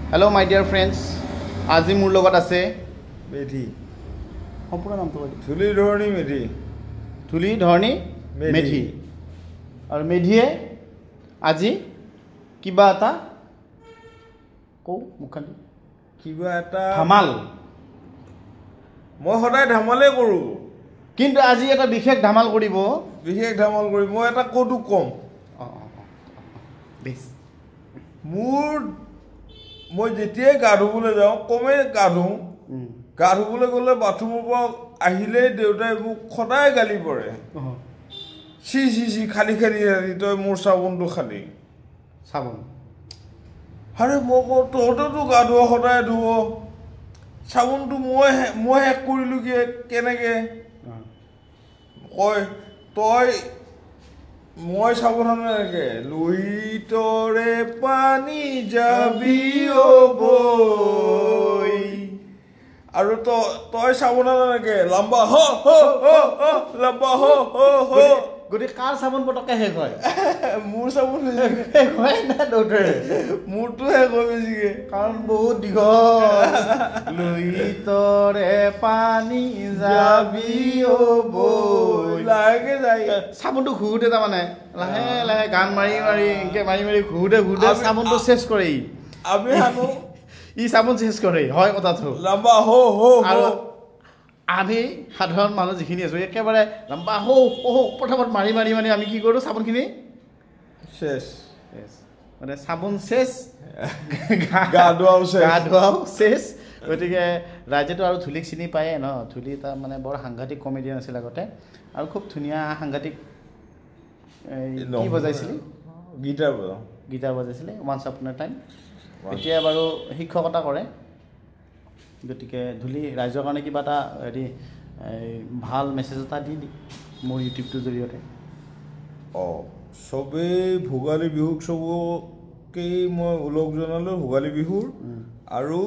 Hello my dear friends. আজি মোৰ লগত আছে মেধি সম্পূৰ্ণ নামটো কৈ ধুলি ধৰণী মেধি ধুলি ধৰণী মেধি আৰু মেধিয়ে আজি কিবা এটা কও মুখখন কিবা এটা ধামাল মই সদায় ধামালে কৰো কিন্তু আজি এটা বিশেষ ধামাল কৰিব মই এটা কৌতুক কম বেছ মই যেতিয়াই গা ধুবলৈ যাওঁ কমে গা ধুবলৈ গ'লে বাথৰুমৰ পৰা আহিলে দেউতাই মোক সদায় গালি পৰে চি খালি তই মোৰ চাবোনটো খালি চাবোন আৰে মই কওঁ তহঁতেতো গা ধুৱ সদায় ধুৱ চাবোনটো মই শেষ কৰিলোঁ কেনেকৈ কয় তই মই চাবোন এনেকৈ লুইতৰে পানী যাবি বৈ আৰু তই চাবোন এনেকৈ লম্বা লম্বা গতিকে কাৰ চাবোন পটককৈ শেষ হয় মোৰ চাবোন শেষ হয় না দেউতাৰে মোৰটো শেষ হয় বেছিকৈ কাৰণ বহুত দীঘল লুইতৰে পানী যাবি বৈ লাহেকৈ যায় চাবোনটো ঘূৰোতে তাৰমানে লাহে লাহে গান মাৰি এনেকৈ মাৰি ঘূৰোতে চাবোনটো চেচ কৰে আমি আনো ই চাবোন চেচ কৰে হয় কথাটো লম্বা আৰু আমি সাধাৰণ মানুহ যিখিনি আছোঁ একেবাৰে লম্বা প্ৰথমত মাৰি আমি কি কৰোঁ চাবোনখিনি চেচ মানে চাবোন চেচ গা ধোৱাও চেচ গতিকে ৰাইজেতো আৰু ধূলিক চিনি পায়ে ন ধূলি এটা মানে বৰ সাংঘাতিক কমেডিয়ান আছিল আগতে আৰু খুব ধুনীয়া সাংঘাতিক কি বজাইছিলে গীটাৰ বজাইছিলে ওৱান্স আপন এ টাইম এতিয়া বাৰু শিক্ষকতা কৰে গতিকে ধূলি ৰাইজৰ কাৰণে কিবা এটা হেৰি ভাল মেছেজ এটা দি মোৰ ইউটিউবটোৰ জৰিয়তে চবেই ভোগালী বিহুক চবকেই মই ওলগ জনালোঁ ভোগালী বিহুৰ আৰু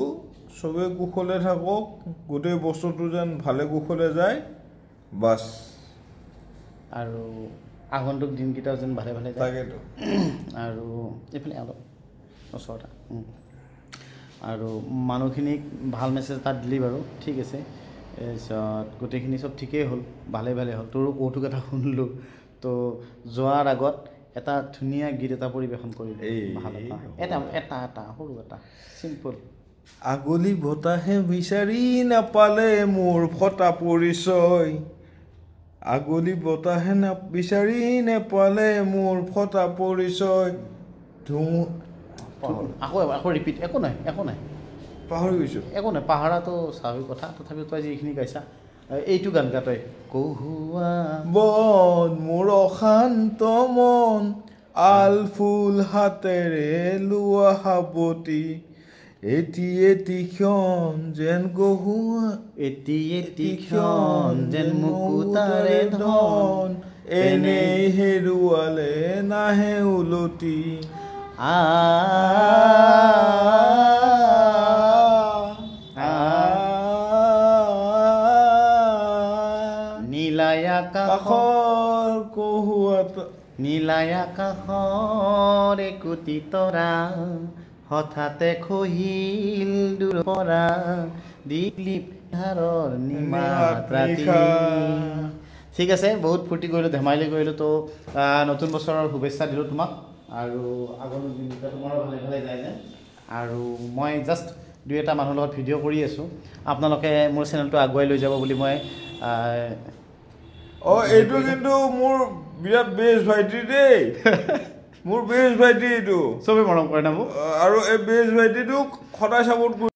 চবেই কুশলে থাকক গোটেই বস্তুটো যেন ভালে কুশলে যায় বাছ আৰু আগন্তুক দিনকেইটাও যেন ভালে যায় তাকেতো আৰু এইফালে অলপ ওচৰতে আৰু মানুহখিনিক ভাল মেছেজ এটা দিলি বাৰু ঠিক আছে তাৰপিছত গোটেইখিনি চব ঠিকেই হ'ল ভালে হ'ল তোৰো কৌতুক এটা শুনিলোঁ তো যোৱাৰ আগত এটা ধুনীয়া গীত এটা পৰিৱেশন কৰিলোঁ ভাল এটা সৰু এটা চিম্পল আগলি বতাহে বিচাৰি নাপালে মোৰ ফটা পৰিচয় আগলি বতাহে বিচাৰি নাপালে মোৰ ফটা পৰিচয় আকৌ ৰিপিট একো নাই পাহৰি গৈছোঁ একো নাই পাহৰাটো স্বাভাৱিক কথা তথাপিও তই যিখিনি গাইছা এইটো গান গা তই কহুৱা বন মোৰ অশান্ত মন আল ফুল হাতেৰে লোৱা সাৱটি এটি ক্ষণ যেন গহুৱা এটি ক্ষণ যেন মুকুতাৰে ধন এনেই হেৰুৱালে নাহে উলটি নীলাই আকাশৰ একোটি তৰা হঠাতে খহিল দূৰ পৰা দীপলিপ্তাৰৰ নিমাত ৰাতি ঠিক আছে বহুত ফূৰ্তি কৰিলোঁ ধেমালি কৰিলোঁ তো নতুন বছৰৰ শুভেচ্ছা দিলোঁ তোমাক আৰু আগলৈ দিনকেইটা তোমাৰো ভালে যায় যে আৰু মই জাষ্ট দুই এটা মানুহৰ লগত ভিডিঅ' কৰি আছোঁ আপোনালোকে মোৰ চেনেলটো আগুৱাই লৈ যাব বুলি মই এইটো কিন্তু মোৰ বিৰাট বেষ্ট ভাইটি দেই মোৰ বেষ্ট ভাইটি এইটো চবেই মৰম কৰে না মোক আৰু এই বেষ্ট ভাইটিটোক সদায় চাপৰ্ট